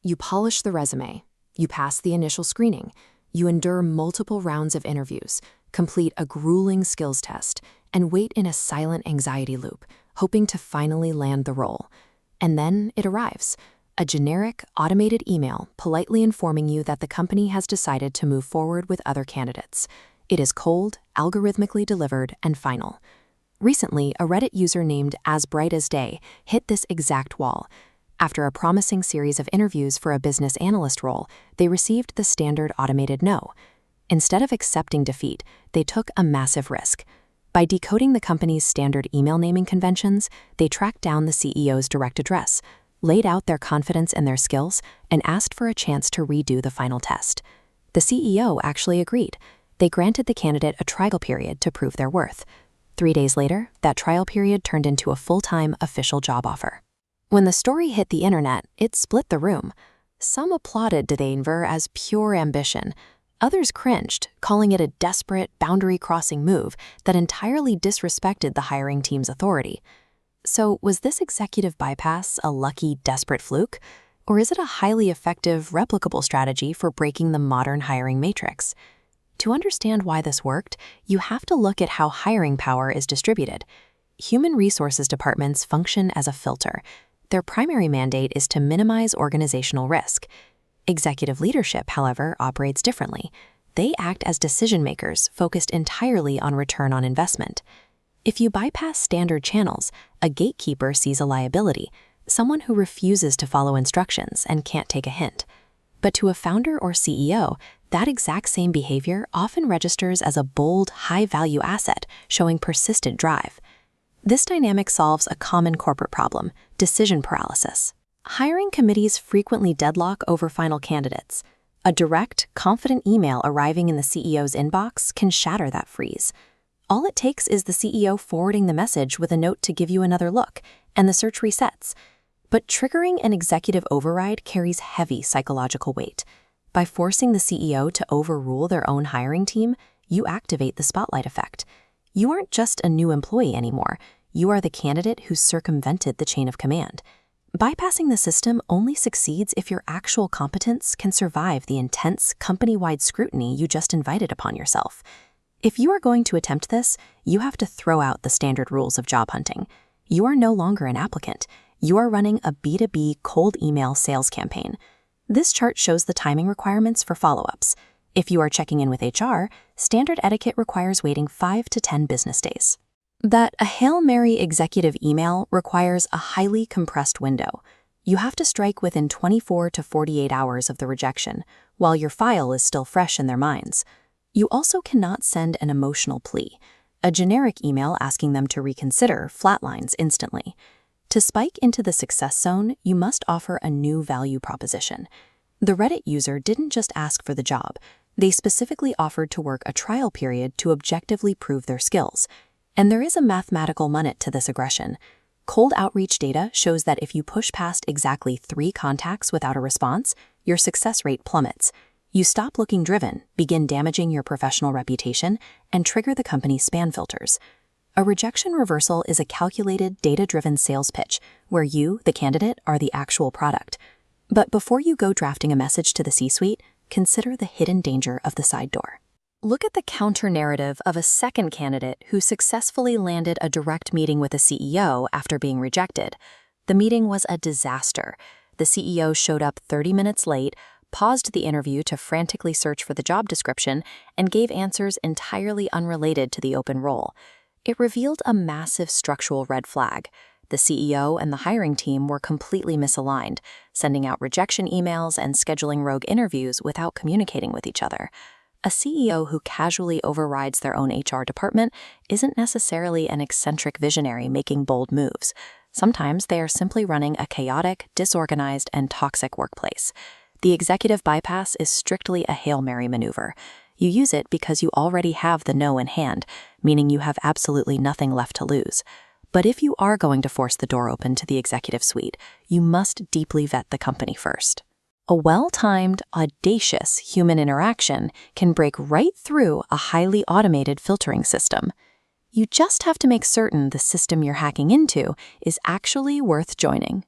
You polish the resume, you pass the initial screening, you endure multiple rounds of interviews, complete a grueling skills test, and wait in a silent anxiety loop, hoping to finally land the role. And then it arrives, a generic, automated email politely informing you that the company has decided to move forward with other candidates. It is cold, algorithmically delivered, and final. Recently, a Reddit user named As Bright as Day hit this exact wall. After a promising series of interviews for a business analyst role, they received the standard automated no. Instead of accepting defeat, they took a massive risk. By decoding the company's standard email naming conventions, they tracked down the CEO's direct address, laid out their confidence in their skills, and asked for a chance to redo the final test. The CEO actually agreed. They granted the candidate a trial period to prove their worth. 3 days later, that trial period turned into a full-time official job offer. When the story hit the internet, it split the room. Some applauded Denver as pure ambition. Others cringed, calling it a desperate, boundary-crossing move that entirely disrespected the hiring team's authority. So, was this executive bypass a lucky, desperate fluke? Or is it a highly effective, replicable strategy for breaking the modern hiring matrix? To understand why this worked, you have to look at how hiring power is distributed. Human resources departments function as a filter. Their primary mandate is to minimize organizational risk. Executive leadership, however, operates differently. They act as decision-makers focused entirely on return on investment. If you bypass standard channels, a gatekeeper sees a liability, someone who refuses to follow instructions and can't take a hint. But to a founder or CEO, that exact same behavior often registers as a bold, high-value asset, showing persistent drive. This dynamic solves a common corporate problem: decision paralysis. Hiring committees frequently deadlock over final candidates. A direct, confident email arriving in the CEO's inbox can shatter that freeze. All it takes is the CEO forwarding the message with a note to give you another look, and the search resets. But triggering an executive override carries heavy psychological weight. By forcing the CEO to overrule their own hiring team, you activate the spotlight effect. You aren't just a new employee anymore. You are the candidate who circumvented the chain of command. Bypassing the system only succeeds if your actual competence can survive the intense, company-wide scrutiny you just invited upon yourself. If you are going to attempt this, you have to throw out the standard rules of job hunting. You are no longer an applicant. You are running a B2B cold email sales campaign. This chart shows the timing requirements for follow-ups. If you are checking in with HR, standard etiquette requires waiting 5 to 10 business days. That a Hail Mary executive email requires a highly compressed window. You have to strike within 24 to 48 hours of the rejection, while your file is still fresh in their minds. You also cannot send an emotional plea. A generic email asking them to reconsider flatlines instantly. To spike into the success zone, you must offer a new value proposition. The Reddit user didn't just ask for the job. They specifically offered to work a trial period to objectively prove their skills. And there is a mathematical merit to this aggression. Cold outreach data shows that if you push past exactly 3 contacts without a response, your success rate plummets. You stop looking driven, begin damaging your professional reputation, and trigger the company's spam filters. A rejection reversal is a calculated, data-driven sales pitch where you, the candidate, are the actual product. But before you go drafting a message to the C-suite, consider the hidden danger of the side door. Look at the counter-narrative of a second candidate who successfully landed a direct meeting with a CEO after being rejected. The meeting was a disaster. The CEO showed up 30 minutes late, paused the interview to frantically search for the job description, and gave answers entirely unrelated to the open role. It revealed a massive structural red flag. The CEO and the hiring team were completely misaligned, sending out rejection emails and scheduling rogue interviews without communicating with each other. A CEO who casually overrides their own HR department isn't necessarily an eccentric visionary making bold moves. Sometimes they are simply running a chaotic, disorganized, and toxic workplace. The executive bypass is strictly a Hail Mary maneuver. You use it because you already have the no in hand, meaning you have absolutely nothing left to lose. But if you are going to force the door open to the executive suite, you must deeply vet the company first. A well-timed, audacious human interaction can break right through a highly automated filtering system. You just have to make certain the system you're hacking into is actually worth joining.